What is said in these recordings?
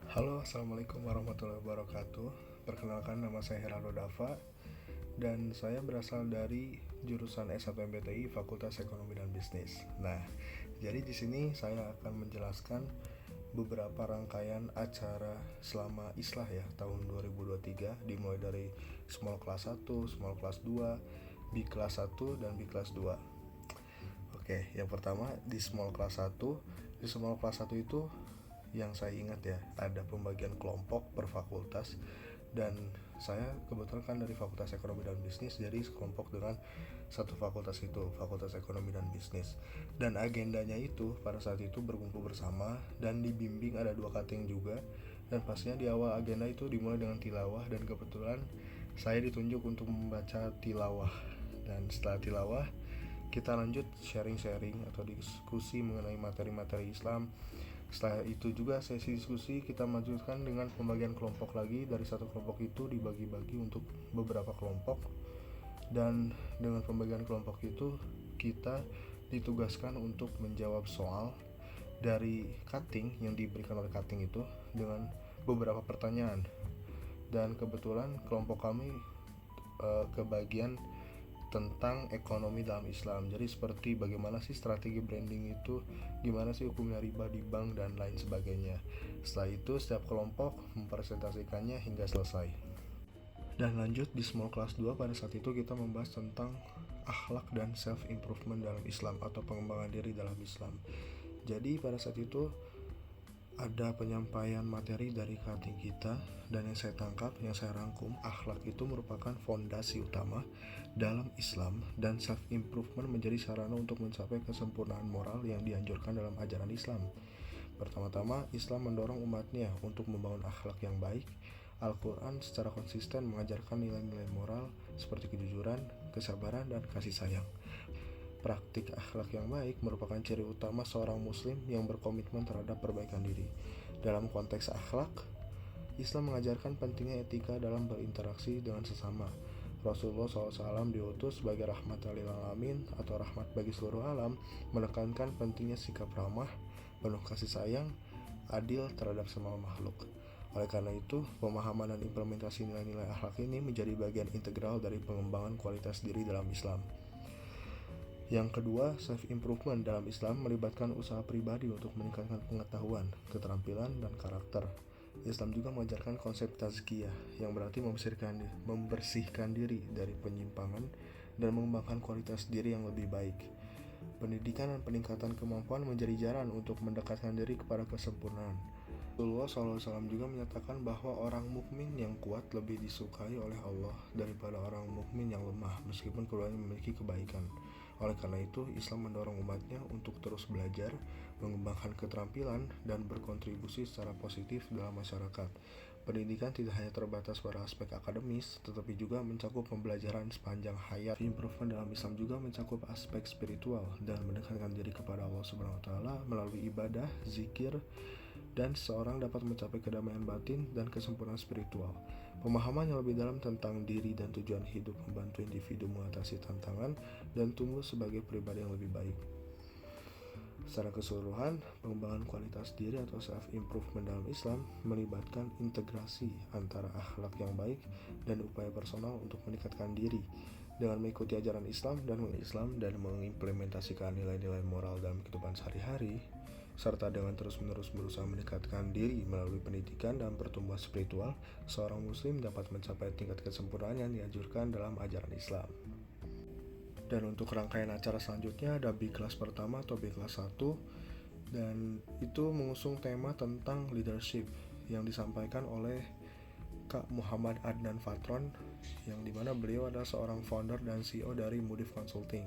Halo, Assalamualaikum warahmatullahi wabarakatuh. Perkenalkan, nama saya Heraldo Dava dan saya berasal dari jurusan S1 MBTI Fakultas Ekonomi dan Bisnis. Nah, jadi di sini saya akan menjelaskan beberapa rangkaian acara selama Islah ya tahun 2023, dimulai dari Small Class 1, Small Class 2, Big Class 1 dan Big Class 2. Oke, yang pertama di Small Class 1. Di Small Class 1 itu yang saya ingat ya, ada pembagian kelompok per fakultas, dan saya kebetulan kan dari Fakultas Ekonomi dan Bisnis, jadi sekelompok dengan satu fakultas itu, Fakultas Ekonomi dan Bisnis. Dan agendanya itu pada saat itu berkumpul bersama dan dibimbing, ada dua cutting juga. Dan pastinya di awal agenda itu dimulai dengan tilawah, dan kebetulan saya ditunjuk untuk membaca tilawah. Dan setelah tilawah kita lanjut sharing-sharing atau diskusi mengenai materi-materi Islam. Setelah itu juga sesi diskusi kita lanjutkan dengan pembagian kelompok lagi. Dari satu kelompok itu dibagi-bagi untuk beberapa kelompok, dan dengan pembagian kelompok itu kita ditugaskan untuk menjawab soal dari cutting yang diberikan oleh cutting itu dengan beberapa pertanyaan. Dan kebetulan kelompok kami kebagian tentang ekonomi dalam Islam. Jadi seperti bagaimana sih strategi branding itu, gimana sih hukumnya riba di bank, dan lain sebagainya. Setelah itu setiap kelompok mempresentasikannya hingga selesai. Dan lanjut di Small Class 2, pada saat itu kita membahas tentang akhlak dan self improvement dalam Islam atau pengembangan diri dalam Islam. Jadi pada saat itu ada penyampaian materi dari cutting kita, dan yang saya tangkap, yang saya rangkum, akhlak itu merupakan fondasi utama dalam Islam, dan self improvement menjadi sarana untuk mencapai kesempurnaan moral yang dianjurkan dalam ajaran Islam. Pertama-tama, Islam mendorong umatnya untuk membangun akhlak yang baik. Al-Quran secara konsisten mengajarkan nilai-nilai moral seperti kejujuran, kesabaran, dan kasih sayang. Praktik akhlak yang baik merupakan ciri utama seorang muslim yang berkomitmen terhadap perbaikan diri. Dalam konteks akhlak, Islam mengajarkan pentingnya etika dalam berinteraksi dengan sesama. Rasulullah SAW diutus sebagai rahmat lil alamin atau rahmat bagi seluruh alam, menekankan pentingnya sikap ramah, penuh kasih sayang, adil terhadap semua makhluk. Oleh karena itu, pemahaman dan implementasi nilai-nilai akhlak ini menjadi bagian integral dari pengembangan kualitas diri dalam Islam. Yang kedua, self-improvement dalam Islam melibatkan usaha pribadi untuk meningkatkan pengetahuan, keterampilan, dan karakter. Islam juga mengajarkan konsep tazkiyah, yang berarti membersihkan diri dari penyimpangan dan mengembangkan kualitas diri yang lebih baik. Pendidikan dan peningkatan kemampuan menjadi jalan untuk mendekatkan diri kepada kesempurnaan. Rasulullah SAW juga menyatakan bahwa orang mukmin yang kuat lebih disukai oleh Allah daripada orang mukmin yang lemah, meskipun keduanya memiliki kebaikan. Oleh karena itu, Islam mendorong umatnya untuk terus belajar, mengembangkan keterampilan, dan berkontribusi secara positif dalam masyarakat. Pendidikan tidak hanya terbatas pada aspek akademis, tetapi juga mencakup pembelajaran sepanjang hayat. Improvement dalam Islam juga mencakup aspek spiritual dan mendekatkan diri kepada Allah Subhanahu wa taala melalui ibadah, zikir, dan seseorang dapat mencapai kedamaian batin dan kesempurnaan spiritual. Pemahaman yang lebih dalam tentang diri dan tujuan hidup membantu individu mengatasi tantangan dan tumbuh sebagai pribadi yang lebih baik. Secara keseluruhan, pengembangan kualitas diri atau self-improvement dalam Islam melibatkan integrasi antara akhlak yang baik dan upaya personal untuk meningkatkan diri dengan mengikuti ajaran Islam dan mengimplementasikan nilai-nilai moral dalam kehidupan sehari-hari, serta dengan terus-menerus berusaha meningkatkan diri melalui pendidikan dan pertumbuhan spiritual. Seorang muslim dapat mencapai tingkat kesempurnaan yang dianjurkan dalam ajaran Islam. Dan untuk rangkaian acara selanjutnya ada Big Class pertama atau Big Class 1, dan itu mengusung tema tentang leadership yang disampaikan oleh Kak Muhammad Adnan Fatron, yang dimana beliau adalah seorang founder dan CEO dari Mudif Consulting.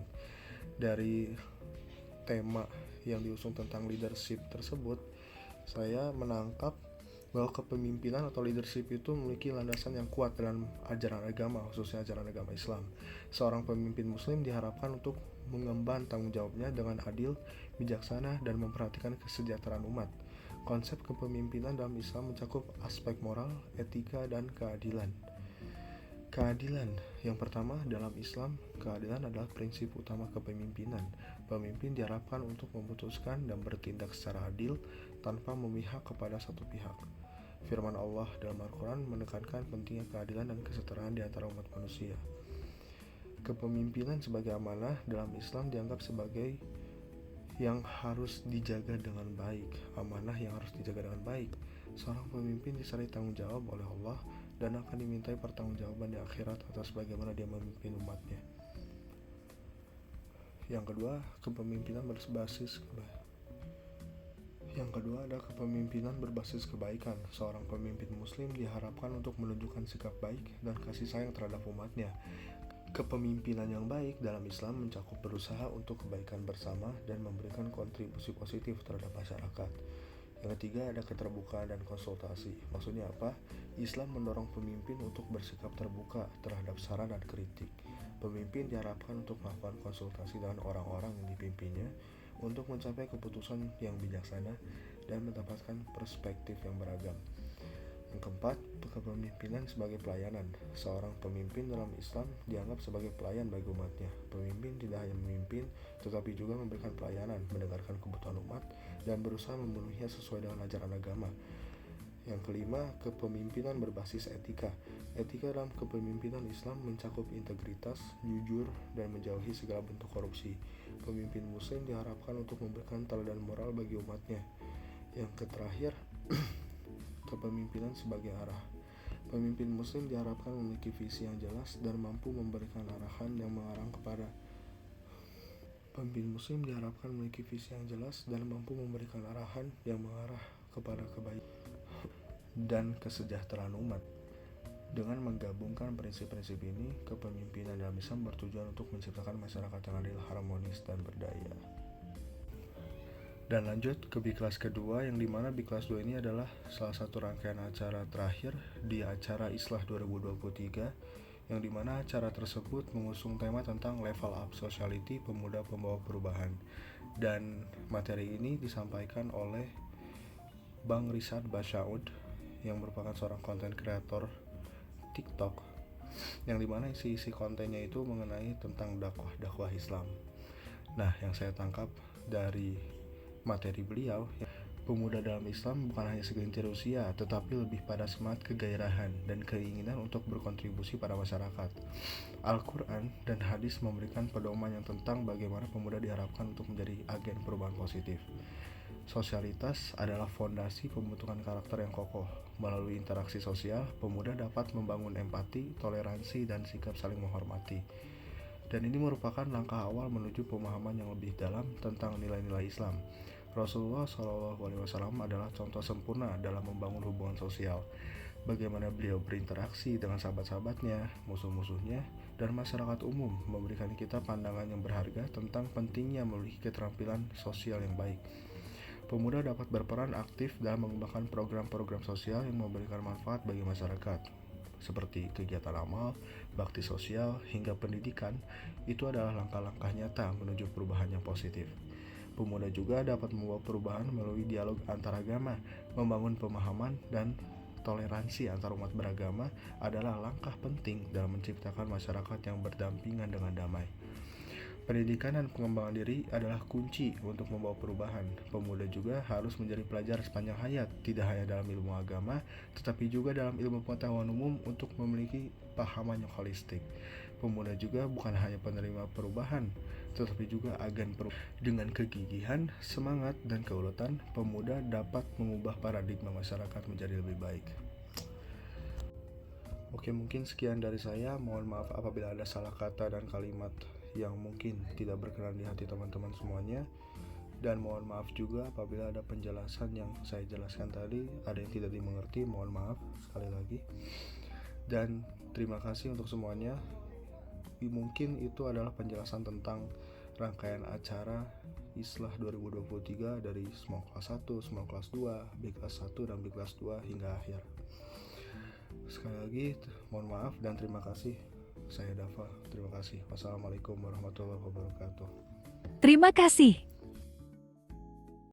Dari tema yang diusung tentang leadership tersebut, saya menangkap bahwa kepemimpinan atau leadership itu memiliki landasan yang kuat dalam ajaran agama, khususnya ajaran agama Islam. Seorang pemimpin muslim diharapkan untuk mengemban tanggung jawabnya dengan adil, bijaksana, dan memperhatikan kesejahteraan umat. Konsep kepemimpinan dalam Islam mencakup aspek moral, etika, dan keadilan. Keadilan. Yang pertama, dalam Islam, keadilan adalah prinsip utama kepemimpinan. Pemimpin diharapkan untuk memutuskan dan bertindak secara adil tanpa memihak kepada satu pihak. Firman Allah dalam Al-Quran menekankan pentingnya keadilan dan kesetaraan di antara umat manusia. Kepemimpinan sebagai amanah dalam Islam dianggap sebagai yang harus dijaga dengan baik, amanah yang harus dijaga dengan baik. Seorang pemimpin disertai tanggung jawab oleh Allah dan akan dimintai pertanggungjawaban di akhirat atas bagaimana dia memimpin umatnya. Yang kedua, adalah kepemimpinan berbasis kebaikan. Seorang pemimpin muslim diharapkan untuk menunjukkan sikap baik dan kasih sayang terhadap umatnya. Kepemimpinan yang baik dalam Islam mencakup berusaha untuk kebaikan bersama dan memberikan kontribusi positif terhadap masyarakat. Yang ketiga, ada keterbukaan dan konsultasi. Maksudnya apa? Islam mendorong pemimpin untuk bersikap terbuka terhadap saran dan kritik. Pemimpin diharapkan untuk melakukan konsultasi dengan orang-orang yang dipimpinnya untuk mencapai keputusan yang bijaksana dan mendapatkan perspektif yang beragam. Yang keempat, kepemimpinan sebagai pelayanan. Seorang pemimpin dalam Islam dianggap sebagai pelayan bagi umatnya. Pemimpin tidak hanya memimpin, tetapi juga memberikan pelayanan, mendengarkan kebutuhan umat, dan berusaha memenuhinya sesuai dengan ajaran agama. Yang kelima, kepemimpinan berbasis etika. Etika dalam kepemimpinan Islam mencakup integritas, jujur, dan menjauhi segala bentuk korupsi. Pemimpin muslim diharapkan untuk memberikan teladan moral bagi umatnya. Yang terakhir, kepemimpinan sebagai arah. Pemimpin muslim diharapkan memiliki visi yang jelas dan mampu memberikan arahan yang mengarah kepada kebaikan dan kesejahteraan umat. Dengan menggabungkan prinsip-prinsip ini, kepemimpinan dalam Islam bertujuan untuk menciptakan masyarakat yang adil, harmonis, dan berdaya. Dan lanjut ke Biklas kedua, yang dimana Biklas 2 ini adalah salah satu rangkaian acara terakhir di acara Islah 2023, yang dimana acara tersebut mengusung tema tentang level up sociality pemuda pembawa perubahan. Dan materi ini disampaikan oleh Bang Rishad Basyaud yang merupakan seorang konten kreator TikTok, yang dimana isi kontennya itu mengenai tentang dakwah Islam. Nah, yang saya tangkap dari materi beliau, pemuda dalam Islam bukan hanya segelintir usia, tetapi lebih pada semangat kegairahan dan keinginan untuk berkontribusi pada masyarakat. Al-Quran dan hadis memberikan pedoman yang tentang bagaimana pemuda diharapkan untuk menjadi agen perubahan positif. Sosialitas adalah fondasi pembentukan karakter yang kokoh. Melalui interaksi sosial, pemuda dapat membangun empati, toleransi, dan sikap saling menghormati. Dan ini merupakan langkah awal menuju pemahaman yang lebih dalam tentang nilai-nilai Islam. Rasulullah SAW adalah contoh sempurna dalam membangun hubungan sosial. Bagaimana beliau berinteraksi dengan sahabat-sahabatnya, musuh-musuhnya, dan masyarakat umum, memberikan kita pandangan yang berharga tentang pentingnya memiliki keterampilan sosial yang baik. Pemuda dapat berperan aktif dalam mengembangkan program-program sosial yang memberikan manfaat bagi masyarakat, seperti kegiatan amal, bakti sosial, hingga pendidikan. Itu adalah langkah-langkah nyata menuju perubahan yang positif. Pemuda juga dapat membawa perubahan melalui dialog antaragama, membangun pemahaman dan toleransi antar umat beragama adalah langkah penting dalam menciptakan masyarakat yang berdampingan dengan damai. Pendidikan dan pengembangan diri adalah kunci untuk membawa perubahan. Pemuda juga harus menjadi pelajar sepanjang hayat, tidak hanya dalam ilmu agama, tetapi juga dalam ilmu pengetahuan umum untuk memiliki pahaman yang holistik. Pemuda juga bukan hanya penerima perubahan, tetapi juga agen perubahan. Dengan kegigihan, semangat, dan keuletan, pemuda dapat mengubah paradigma masyarakat menjadi lebih baik. Oke, mungkin sekian dari saya. Mohon maaf apabila ada salah kata dan kalimat yang mungkin tidak berkenan di hati teman-teman semuanya. Dan mohon maaf juga apabila ada penjelasan yang saya jelaskan tadi ada yang tidak dimengerti. Mohon maaf sekali lagi. Dan terima kasih untuk semuanya. Mungkin itu adalah penjelasan tentang rangkaian acara Islah 2023 dari Small Class 1, Small Class 2, Big Class 1, dan Big Class 2 hingga akhir. Sekali lagi mohon maaf dan terima kasih. Saya Dava, terima kasih. Wassalamualaikum warahmatullahi wabarakatuh. Terima kasih.